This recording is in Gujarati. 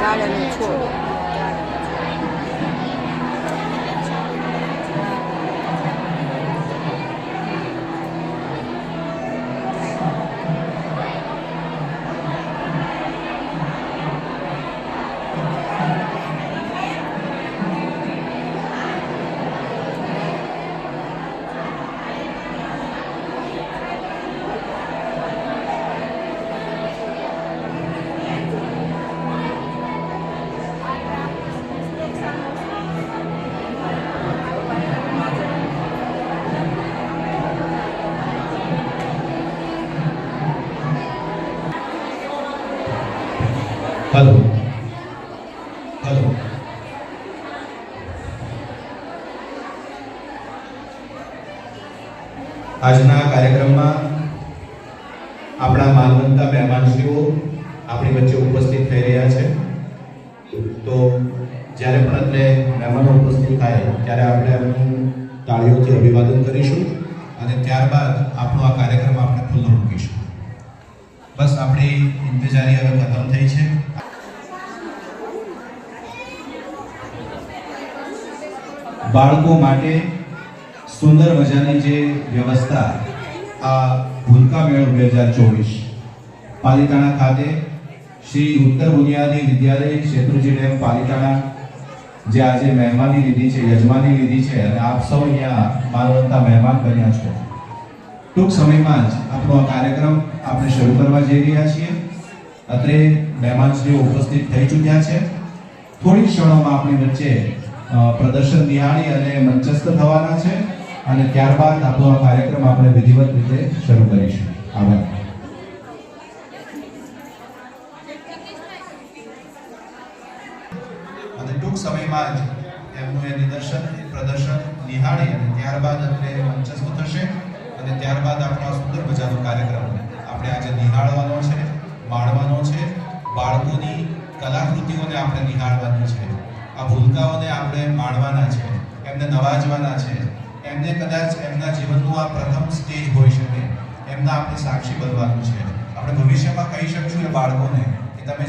ચાલે નહીં છોડ. हेलो हेलो આજના કાર્યક્રમમાં આપણા માનવંતા મહેમાનશ્રીઓ આપણી વચ્ચે ઉપસ્થિત થઈ રહ્યા છે. તો જ્યારે પણ એટલે મહેમાનો ઉપસ્થિત થાય ત્યારે આપણે એમનું તાળીઓથી અભિવાદન કરીશું અને ત્યારબાદ આપણો આ કાર્યક્રમ આપણે ખુલ્લો મૂકીશું. બસ આપણી ઇંતજારી હવે ખતમ થઈ છે. બાળકો માટે સુંદર મજાની જે વ્યવસ્થા આ ભૂલકા મેળો 2024 પાલિતાણા ખાતે શ્રી ઉત્તર બુનિયાદી વિદ્યાલય શેત્રુંજી ડેમ પાલિતાણા જે આજે મહેમાની લીધી છે, યજમાની લીધી છે અને આપ સૌ અહીંયા માનવંતા મહેમાન બન્યા છો. ટૂંક સમયમાં જ આપણો આ કાર્યક્રમ આપણે શરૂ કરવા જઈ રહ્યા છીએ. અત્રે મહેમાનશ્રીઓ ઉપસ્થિત થઈ ચૂક્યા છે. થોડી ક્ષણોમાં આપણી વચ્ચે પ્રદર્શન નિહાળી અને મંચસ્થ થવાના છે અને ત્યારબાદ આપણો આ કાર્યક્રમ આપણે વિધિવત રીતે શરૂ કરીશું. આભાર. અને ટૂંક સમયમાં જ એમનું એ નિદર્શન પ્રદર્શન નિહાળી અને ત્યારબાદ એટલે મંચસ્થ થશે અને ત્યારબાદ આપણો આ સુંદર મજાનો કાર્યક્રમ આપણે આજે નિહાળવાનો છે, માણવાનો છે. બાળકોની કલાકૃતિઓને આપણે નિહાળવાની છે. આ ભૂલકાઓને આપણે માણવાના છે, એમને નવાજવાના છે. એમને કદાચ એમના જીવનનું આ પ્રથમ સ્ટેજ હોઈ શકે, એમના આપણે સાક્ષી બનવાનું છે. આપણે ભવિષ્યમાં કહી શકશું એ બાળકોને કે તમે